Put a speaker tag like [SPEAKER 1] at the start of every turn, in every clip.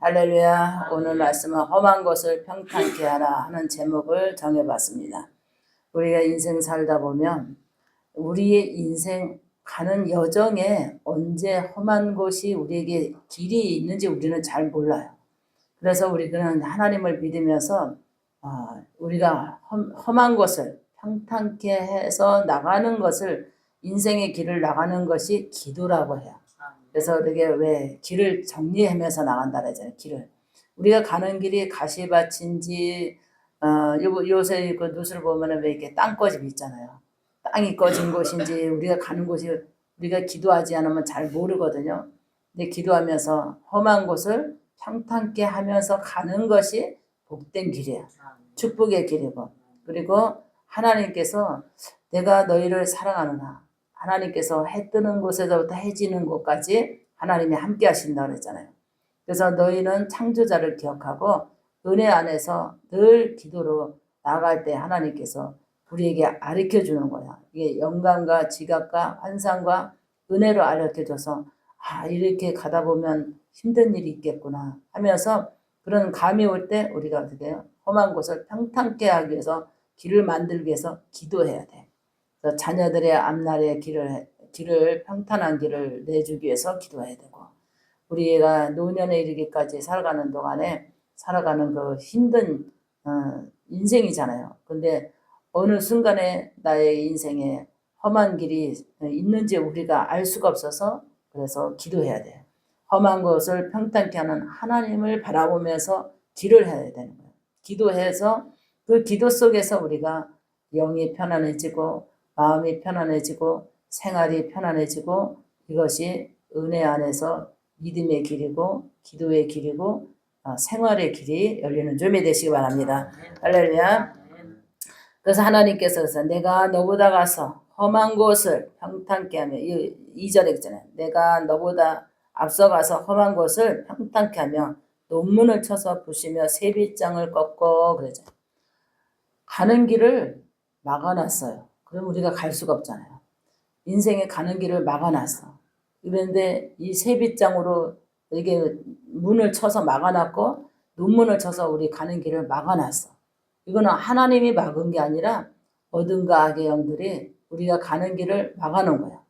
[SPEAKER 1] 할렐루야. 오늘 말씀은 험한 것을 평탄케 하라 하는 제목을 정해봤습니다. 우리가 인생 살다 보면 우리의 인생 가는 여정에 언제 험한 곳이 우리에게 길이 있는지 우리는 잘 몰라요. 그래서 우리는 하나님을 믿으면서 우리가 험한 것을 평탄케 해서 나가는 것을, 인생의 길을 나가는 것이 기도라고 해요. 그래서 우리가 왜 길을 정리하면서 나간다 그러잖아요. 길을. 우리가 가는 길이 가시밭인지 요새 그 뉴스를 보면은 왜 이렇게 땅꺼집 있잖아요. 땅이 꺼진 곳인지 우리가 가는 곳이, 우리가 기도하지 않으면 잘 모르거든요. 근데 기도하면서 험한 곳을 평탄케 하면서 가는 것이 복된 길이에요. 축복의 길이고, 그리고 하나님께서 내가 너희를 사랑하노라, 하나님께서 해 뜨는 곳에서부터 해 지는 곳까지 하나님이 함께 하신다고 그랬잖아요. 그래서 너희는 창조자를 기억하고 은혜 안에서 늘 기도로 나아갈 때 하나님께서 우리에게 가르쳐 주는 거야. 이게 영감과 지각과 환상과 은혜로 가르쳐줘서 이렇게 가다 보면 힘든 일이 있겠구나 하면서, 그런 감이 올 때 우리가 어떻게 해요? 험한 곳을 평탄케 하기 위해서, 길을 만들기 위해서 기도해야 돼. 그래서 자녀들의 앞날의 길을 평탄한 길을 내주기 위해서 기도해야 되고, 우리가 노년에 이르기까지 살아가는 동안에 살아가는 그 힘든 인생이잖아요. 근데 어느 순간에 나의 인생에 험한 길이 있는지 우리가 알 수가 없어서, 그래서 기도해야 돼요. 험한 것을 평탄케 하는 하나님을 바라보면서 길을 해야 되는 거예요. 기도해서 그 기도 속에서 우리가 영이 편안해지고 마음이 편안해지고 생활이 편안해지고, 이것이 은혜 안에서 믿음의 길이고 기도의 길이고 생활의 길이 열리는 줌이 되시기 바랍니다. 할렐루야. 그래서 하나님께서 내가 너보다 가서 험한 곳을 평탄케 하며, 2절에 있잖아요. 내가 너보다 앞서가서 험한 곳을 평탄케 하며 논문을 쳐서 부시며 세빗장을 꺾고 그러죠. 가는 길을 막아놨어요. 그럼 우리가 갈 수가 없잖아요. 인생에 가는 길을 막아놨어. 그런데 이 세빗장으로 이게 문을 쳐서 막아놨고 논문을 쳐서 우리 가는 길을 막아놨어. 이거는 하나님이 막은 게 아니라 어둠과 악의 영들이 우리가 가는 길을 막아놓은 거야.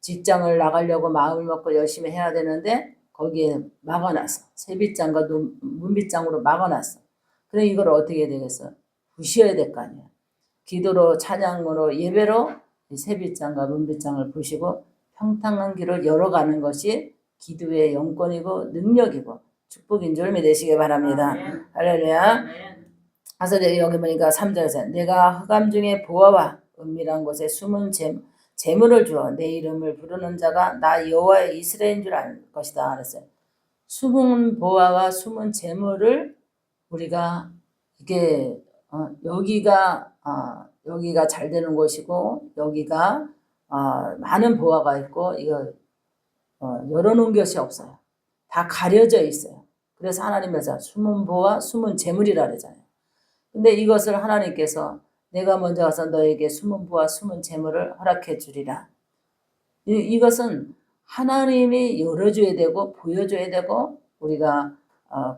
[SPEAKER 1] 직장을 나가려고 마음을 먹고 열심히 해야 되는데 거기에 막아놨어. 세빗장과 문빗장으로 막아놨어. 그래 이걸 어떻게 해야 되겠어? 부셔야 될 거 아니야. 기도로, 찬양으로, 예배로 세빗장과 문빗장을 부시고 평탄한 길을 열어가는 것이 기도의 영권이고 능력이고 축복인 줄 믿으시기 바랍니다. 할렐루야. 그래서 여기 보니까 3절에서 내가 흑암 중에 보아와 은밀한 곳에 숨은 재물을 주어 내 이름을 부르는 자가 나 여호와의 이스라엘인 줄 알 것이다 그랬어요. 숨은 보아와 숨은 재물을 우리가 이게 여기가 잘 되는 곳이고 여기가 많은 보아가 있고 이거 열어놓은 것이 없어요. 다 가려져 있어요. 그래서 하나님께서 숨은 보아 숨은 재물이라 그러잖아요. 근데 이것을 하나님께서 내가 먼저 가서 너에게 숨은 보아 숨은 재물을 허락해 주리라. 이것은 하나님이 열어줘야 되고 보여줘야 되고 우리가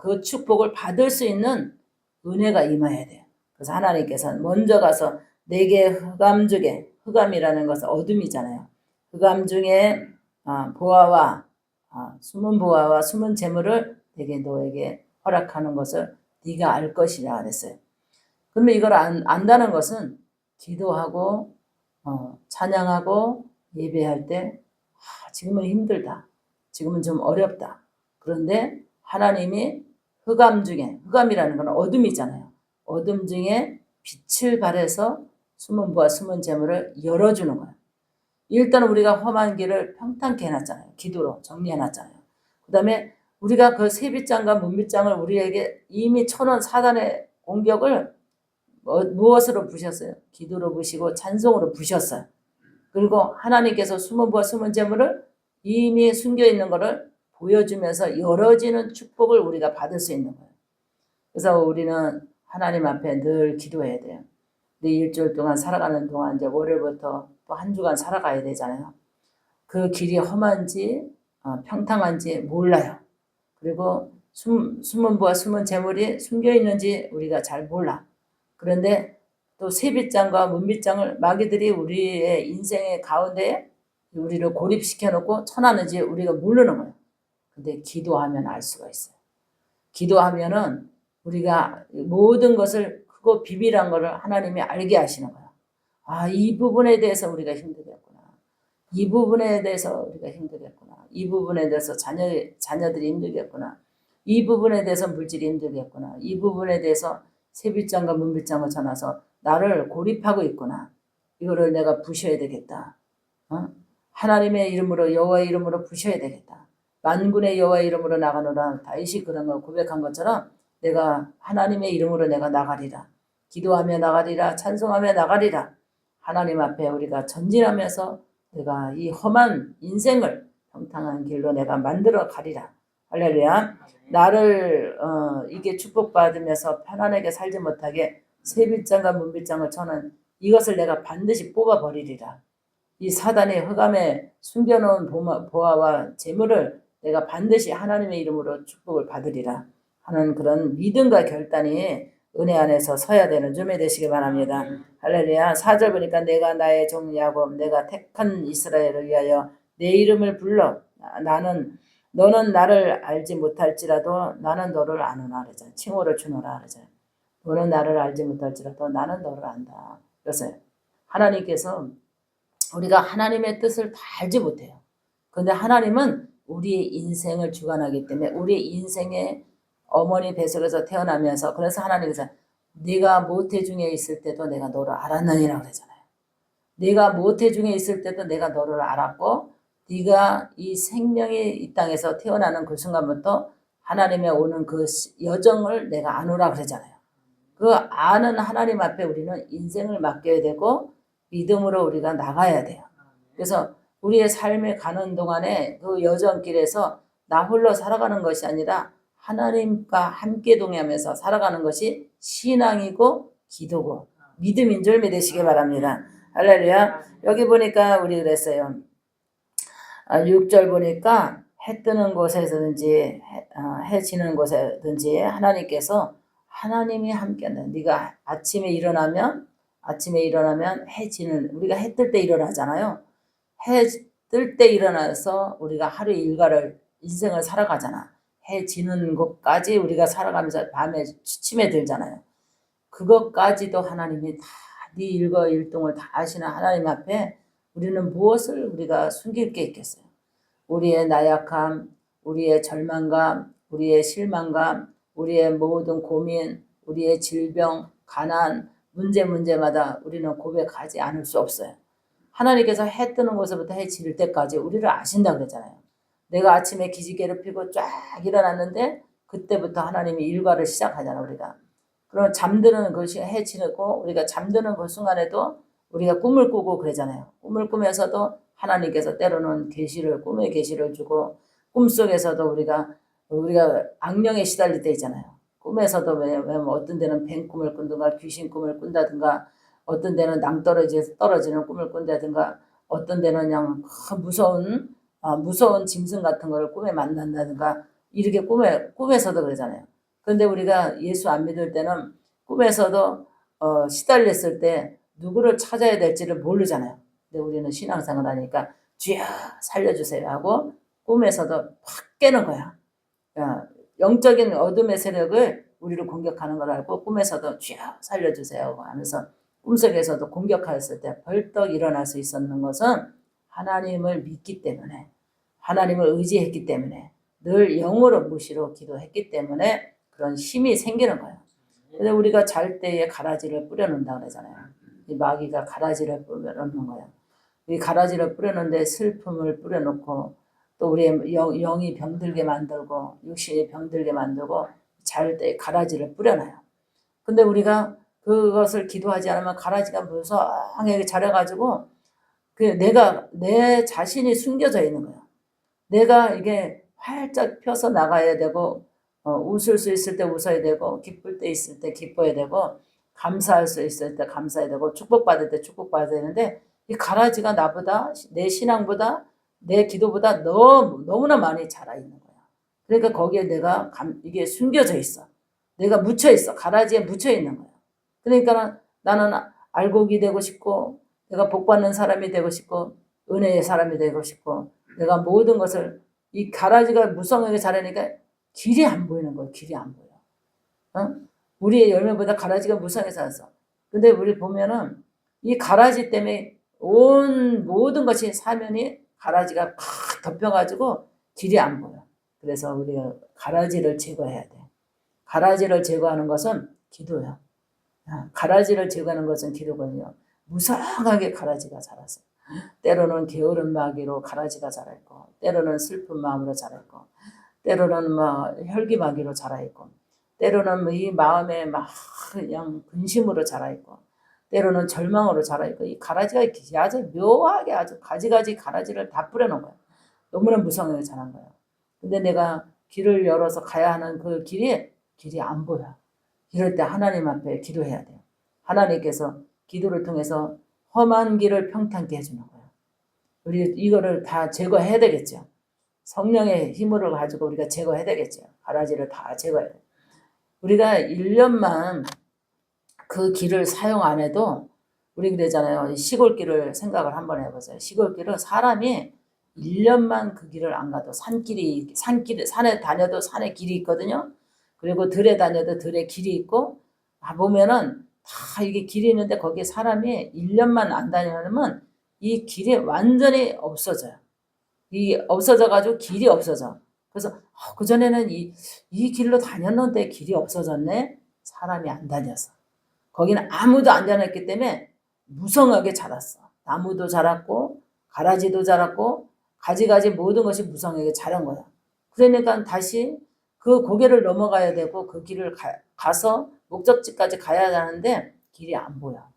[SPEAKER 1] 그 축복을 받을 수 있는 은혜가 임해야 돼요. 그래서 하나님께서는 먼저 가서 내게 흑암 중에, 흑암이라는 것은 어둠이잖아요. 흑암 중에 보아와 숨은 보아와 숨은 재물을 내게 너에게 허락하는 것을 네가 알 것이라 그랬어요. 그러면 이걸 안다는 것은 기도하고 찬양하고 예배할 때 지금은 힘들다, 지금은 좀 어렵다. 그런데 하나님이 흑암 중에, 흑암이라는 건 어둠이잖아요. 어둠 중에 빛을 발해서 숨은 보아 숨은 재물을 열어주는 거예요. 일단 우리가 험한 길을 평탄케 해놨잖아요. 기도로 정리해놨잖아요. 그 다음에 우리가 그 세빗장과 문빗장을 우리에게 이미 쳐놓은 사단의 공격을 무엇으로 부셨어요? 기도로 부시고 찬송으로 부셨어요. 그리고 하나님께서 숨은 보아 숨은 재물을 이미 숨겨있는 것을 보여주면서 열어지는 축복을 우리가 받을 수 있는 거예요. 그래서 우리는 하나님 앞에 늘 기도해야 돼요. 근데 일주일 동안 살아가는 동안 이제 월요일부터 또 한 주간 살아가야 되잖아요. 그 길이 험한지 평탄한지 몰라요. 그리고 숨은 부와 숨은 재물이 숨겨 있는지 우리가 잘 몰라. 그런데 또 세빗장과 문빗장을 마귀들이 우리의 인생의 가운데 우리를 고립시켜 놓고 쳐놨는지 우리가 모르는 거예요. 근데 기도하면 알 수가 있어요. 기도하면은 우리가 모든 것을 크고 비밀한 것을 하나님이 알게 하시는 거예요. 아, 이 부분에 대해서 우리가 힘들겠구나. 이 부분에 대해서 우리가 힘들겠구나. 이 부분에 대해서 자녀들이 힘들겠구나. 이 부분에 대해서 물질이 힘들겠구나. 이 부분에 대해서 세빗장과 문빗장을 쳐놔서 나를 고립하고 있구나. 이거를 내가 부셔야 되겠다. 하나님의 이름으로 여호와의 이름으로 부셔야 되겠다. 만군의 여호와의 이름으로 나가노라. 다윗이 그런 걸 고백한 것처럼 내가 하나님의 이름으로 내가 나가리라. 기도하며 나가리라. 찬송하며 나가리라. 하나님 앞에 우리가 전진하면서 내가 이 험한 인생을 평탄한 길로 내가 만들어 가리라. 할렐루야. 나를 이게 축복받으면서 편안하게 살지 못하게 세빗장과 문빗장을 쳐는 이것을 내가 반드시 뽑아버리리라. 이 사단의 흑암에 숨겨놓은 보화와 재물을 내가 반드시 하나님의 이름으로 축복을 받으리라 하는 그런 믿음과 결단이 은혜 안에서 서야 되는 주매 되시기 바랍니다. 할렐루야. 4절 보니까 내가 나의 종 야곱 내가 택한 이스라엘을 위하여 내 이름을 불러 너는 나를 알지 못할지라도 나는 너를 아노라 그러잖아. 칭호를 주노라 그러잖아. 너는 나를 알지 못할지라도 나는 너를 안다. 그래서 하나님께서 우리가 하나님의 뜻을 다 알지 못해요. 그런데 하나님은 우리의 인생을 주관하기 때문에 우리의 인생의 어머니 뱃속에서 태어나면서 그래서 하나님께서 네가 모태 중에 있을 때도 내가 너를 알았느니라 그러잖아요. 네가 모태 중에 있을 때도 내가 너를 알았고 네가 이 생명이 이 땅에서 태어나는 그 순간부터 하나님의 오는 그 여정을 내가 아노라 그러잖아요. 그 아는 하나님 앞에 우리는 인생을 맡겨야 되고 믿음으로 우리가 나가야 돼요. 그래서 우리의 삶에 가는 동안에 그 여정길에서 나 홀로 살아가는 것이 아니라 하나님과 함께 동행하면서 살아가는 것이 신앙이고 기도고 믿음인 줄 믿으시기 바랍니다. 할렐루야. 여기 보니까 우리 그랬어요. 6절 보니까 해 뜨는 곳에서든지 해 지는 곳에든지 하나님이 함께한다. 네가 아침에 일어나면 해 지는 우리가 해 뜰 때 일어나잖아요. 해 뜰 때 일어나서 우리가 하루 일과를 인생을 살아가잖아. 해 지는 것까지 우리가 살아가면서 밤에 취침에 들잖아요. 그것까지도 하나님이 다 네 일과 일동을 다 아시는 하나님 앞에 우리는 무엇을 우리가 숨길 게 있겠어요. 우리의 나약함, 우리의 절망감, 우리의 실망감, 우리의 모든 고민, 우리의 질병, 가난, 문제마다 우리는 고백하지 않을 수 없어요. 하나님께서 해 뜨는 곳에서부터 해 질 때까지 우리를 아신다 그랬잖아요. 내가 아침에 기지개를 펴고 쫙 일어났는데 그때부터 하나님이 일과를 시작하잖아 우리가. 그럼 잠드는 것이 해 지고 우리가 잠드는 그 순간에도 우리가 꿈을 꾸고 그러잖아요. 꿈을 꾸면서도 하나님께서 때로는 꿈의 계시를 주고 꿈속에서도 우리가 악령에 시달릴 때 있잖아요. 꿈에서도 왜냐면 어떤 데는 뱀 꿈을 꾼다든가 귀신 꿈을 꾼다든가 어떤 데는 낭떠러지에서 떨어지는 꿈을 꾼다든가 어떤 데는 그냥 무서운 짐승 같은 걸 꿈에 만난다든가 이렇게 꿈에서도 그러잖아요. 그런데 우리가 예수 안 믿을 때는 꿈에서도 시달렸을 때 누구를 찾아야 될지를 모르잖아요. 근데 우리는 신앙생활 하니까 주여 살려주세요 하고 꿈에서도 확 깨는 거야. 영적인 어둠의 세력을 우리를 공격하는 걸 알고 꿈에서도 주여 살려주세요 하면서 꿈속에서도 공격하였을 때 벌떡 일어날 수 있었는 것은 하나님을 믿기 때문에 하나님을 의지했기 때문에 늘 영으로 무시로 기도했기 때문에 그런 힘이 생기는 거예요. 근데 우리가 잘 때에 가라지를 뿌려놓는다 그러잖아요. 이 마귀가 가라지를 뿌려놓는 거예요. 이 가라지를 뿌려놓는데 슬픔을 뿌려놓고 또 우리의 영이 병들게 만들고 육신이 병들게 만들고 잘 때 가라지를 뿌려놔요. 근데 우리가 그것을 기도하지 않으면 가라지가 무성하게 자라가지고 내 자신이 숨겨져 있는 거예요. 내가 이게 활짝 펴서 나가야 되고 웃을 수 있을 때 웃어야 되고 기쁠 때 있을 때 기뻐야 되고 감사할 수 있을 때 감사해야 되고 축복받을 때 축복받아야 되는데 이 가라지가 나보다 내 신앙보다 내 기도보다 너무나 많이 자라 있는 거야. 그러니까 거기에 내가 이게 숨겨져 있어. 내가 묻혀 있어. 가라지에 묻혀 있는 거야. 그러니까 나는 알곡이 되고 싶고, 내가 복받는 사람이 되고 싶고, 은혜의 사람이 되고 싶고, 내가 모든 것을 이 가라지가 무성하게 자라니까 길이 안 보이는 거야. 길이 안 보여. 어? 우리의 열매보다 가라지가 무성하게 자랐어. 근데 우리 보면은 이 가라지 때문에 온 모든 것이 사면이 가라지가 팍 덮여가지고 길이 안 보여. 그래서 우리가 가라지를 제거해야 돼. 가라지를 제거하는 것은 기도야. 가라지를 제거하는 것은 기도거든요. 무성하게 가라지가 자랐어. 때로는 게으른 마귀로 가라지가 자라있고, 때로는 슬픈 마음으로 자라있고, 때로는 막 혈기마귀로 자라있고, 때로는 이 마음에 막 그냥 근심으로 자라있고, 때로는 절망으로 자라있고, 이 가라지가 아주 묘하게 아주 가지가지 가라지를 다 뿌려놓은 거야. 너무나 무성하게 자란 거야. 근데 내가 길을 열어서 가야 하는 그 길이 안 보여. 이럴 때 하나님 앞에 기도해야 돼요. 하나님께서 기도를 통해서 험한 길을 평탄케 해주는 거예요. 우리 이거를 다 제거해야 되겠죠. 성령의 힘을 가지고 우리가 제거해야 되겠죠. 가라지를 다 제거해야 돼요. 우리가 1년만 그 길을 사용 안 해도 우리 그러잖아요. 시골길을 생각을 한번 해보세요. 시골길은 사람이 1년만 그 길을 안 가도 산에 다녀도 산에 길이 있거든요. 그리고 들에 다녀도 들에 길이 있고, 보면은 다 이게 길이 있는데 거기에 사람이 1년만 안 다니면 이 길이 완전히 없어져요. 이 없어져가지고 길이 없어져. 그래서 그전에는 이 길로 다녔는데 길이 없어졌네? 사람이 안 다녀서. 거기는 아무도 안 다녔기 때문에 무성하게 자랐어. 나무도 자랐고, 가라지도 자랐고, 가지가지 모든 것이 무성하게 자란 거야. 그러니까 다시 그 고개를 넘어가야 되고 그 길을 가서 목적지까지 가야 하는데 길이 안 보여.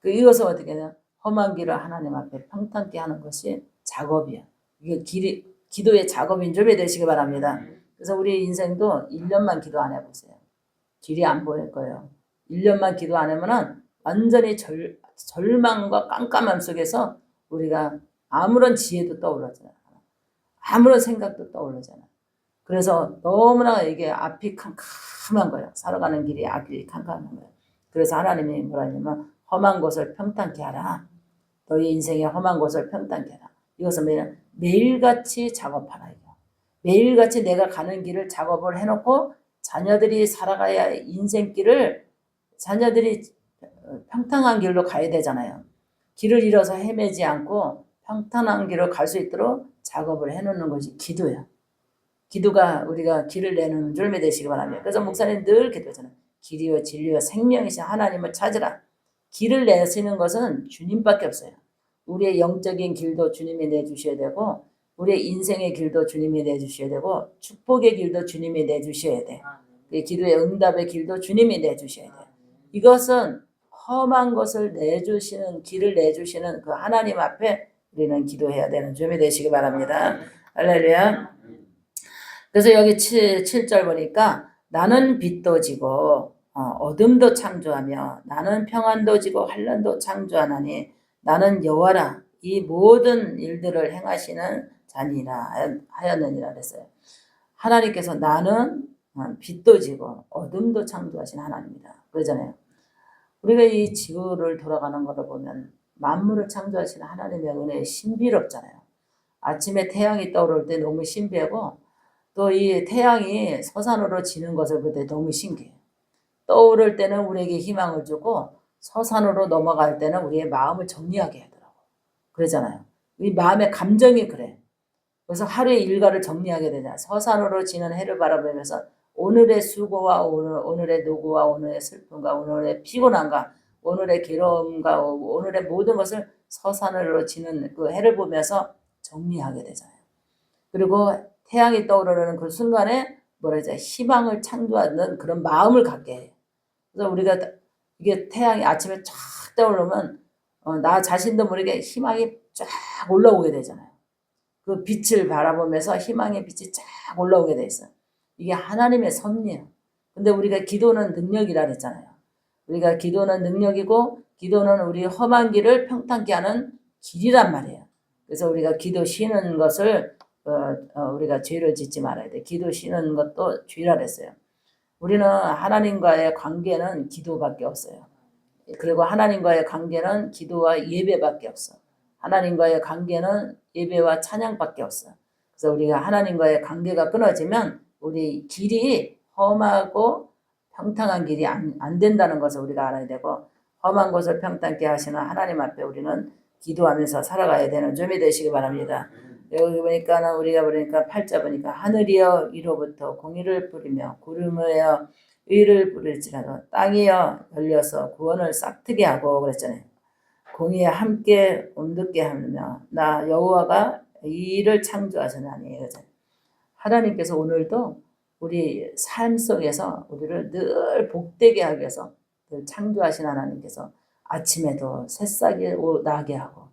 [SPEAKER 1] 이것을 어떻게 해야 험한 길을 하나님 앞에 평탄케 하는 것이 작업이야. 이게 기도의 작업인 줄 되시기 바랍니다. 그래서 우리 인생도 1년만 기도 안 해보세요. 길이 안 보일 거예요. 1년만 기도 안 하면은 완전히 절망과 깜깜함 속에서 우리가 아무런 지혜도 떠오르잖아요. 아무런 생각도 떠오르잖아요. 그래서 너무나 이게 앞이 캄캄한 거예요. 살아가는 길이 앞이 캄캄한 거예요. 그래서 하나님이 뭐라 하냐면 험한 곳을 평탄케 하라. 너희 인생의 험한 곳을 평탄케 하라. 이것은 뭐냐면 매일같이 작업하라. 이거. 매일같이 내가 가는 길을 작업을 해놓고 자녀들이 살아가야 할 인생길을 자녀들이 평탄한 길로 가야 되잖아요. 길을 잃어서 헤매지 않고 평탄한 길을 갈 수 있도록 작업을 해놓는 것이 기도야. 기도가 우리가 길을 내는 줄 믿으시기 바랍니다. 그래서 목사님 늘 기도하잖아요. 길이요 진리요 생명이신 하나님을 찾으라. 길을 내시는 것은 주님밖에 없어요. 우리의 영적인 길도 주님이 내주셔야 되고 우리의 인생의 길도 주님이 내주셔야 되고 축복의 길도 주님이 내주셔야 돼. 기도의 응답의 길도 주님이 내주셔야 돼. 이것은 험한 것을 내주시는 길을 내주시는 그 하나님 앞에 우리는 기도해야 되는 점이 되시기 바랍니다. 할렐루야. 그래서 여기 7절 보니까 나는 빛도 지고 어둠도 창조하며 나는 평안도 지고 환난도 창조하나니 나는 여호와라 이 모든 일들을 행하시는 자니라 하였느니라 그랬어요. 하나님께서 나는 빛도 지고 어둠도 창조하신 하나님이다 그러잖아요. 우리가 이 지구를 돌아가는 것을 보면 만물을 창조하신 하나님의 은혜에 신비롭잖아요. 아침에 태양이 떠오를 때 너무 신비하고 또 이 태양이 서산으로 지는 것을 볼 때 너무 신기해요. 떠오를 때는 우리에게 희망을 주고 서산으로 넘어갈 때는 우리의 마음을 정리하게 하더라고. 그러잖아요. 이 마음의 감정이 그래. 그래서 하루의 일과를 정리하게 되잖아. 서산으로 지는 해를 바라보면서 오늘의 수고와 오늘의 노고와 오늘의 슬픔과 오늘의 피곤함과 오늘의 괴로움과 오늘의 모든 것을 서산으로 지는 그 해를 보면서 정리하게 되잖아요. 그리고 태양이 떠오르는 그 순간에 희망을 창조하는 그런 마음을 갖게 해요. 그래서 우리가 이게 태양이 아침에 쫙 떠오르면 나 자신도 모르게 희망이 쫙 올라오게 되잖아요. 그 빛을 바라보면서 희망의 빛이 쫙 올라오게 돼 있어요. 이게 하나님의 섭리예요. 근데 우리가 기도는 능력이라 그랬잖아요. 우리가 기도는 능력이고 기도는 우리 험한 길을 평탄케 하는 길이란 말이에요. 그래서 우리가 기도 쉬는 것을 우리가 죄를 짓지 말아야 돼. 기도 쉬는 것도 죄라 그랬어요. 우리는 하나님과의 관계는 기도밖에 없어요. 그리고 하나님과의 관계는 기도와 예배밖에 없어. 하나님과의 관계는 예배와 찬양밖에 없어. 그래서 우리가 하나님과의 관계가 끊어지면 우리 길이 험하고 평탄한 길이 안 된다는 것을 우리가 알아야 되고, 험한 곳을 평탄케 하시는 하나님 앞에 우리는 기도하면서 살아가야 되는 점이 되시기 바랍니다. 여기 보니까 우리가 보니까 8자 보니까 하늘이여 위로부터 공의를 뿌리며 구름이여 의를 부를지라도 땅이여 열려서 구원을 싹트게 하고 그랬잖아요. 공의에 함께 온듣게 하며 나 여호와가 이를 창조하셨나니. 하나님께서 오늘도 우리 삶 속에서 우리를 늘 복되게 하기 위해서 늘 창조하신 하나님께서 아침에도 새싹이 나게 하고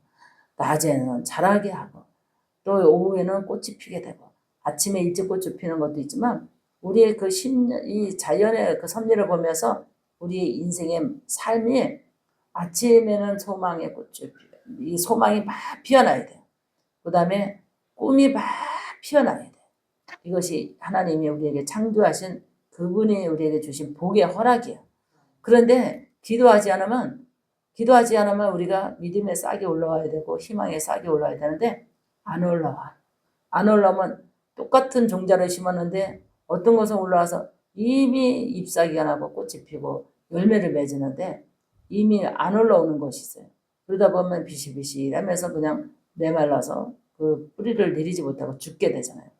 [SPEAKER 1] 낮에는 자라게 하고 또 오후에는 꽃이 피게 되고, 아침에 일찍 꽃이 피는 것도 있지만 우리의 이 자연의 그 섭리를 보면서 우리 인생의 삶이 아침에는 소망의 꽃이 이 소망이 막 피어나야 돼요. 그 다음에 꿈이 막 피어나야 돼요. 이것이 하나님이 우리에게 창조하신 그분이 우리에게 주신 복의 허락이에요. 그런데 기도하지 않으면 우리가 믿음의 싹이 올라와야 되고 희망의 싹이 올라와야 되는데 안 올라와. 안 올라오면 똑같은 종자를 심었는데 어떤 것은 올라와서 이미 잎사귀가 나고 꽃이 피고 열매를 맺는데 이미 안 올라오는 것이 있어요. 그러다 보면 비실비실하면서 그냥 메말라서 그 뿌리를 내리지 못하고 죽게 되잖아요.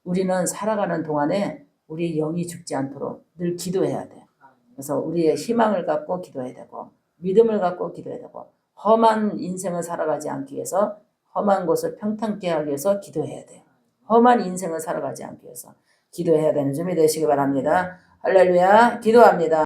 [SPEAKER 1] 우리는 살아가는 동안에 우리 영이 죽지 않도록 늘 기도해야 돼요. 그래서 우리의 희망을 갖고 기도해야 되고 믿음을 갖고 기도해야 되고 험한 인생을 살아가지 않기 위해서 험한 곳을 평탄케 하기 위해서 기도해야 돼요. 험한 인생을 살아가지 않기 위해서 기도해야 되는 점이 되시기 바랍니다. 할렐루야. 기도합니다.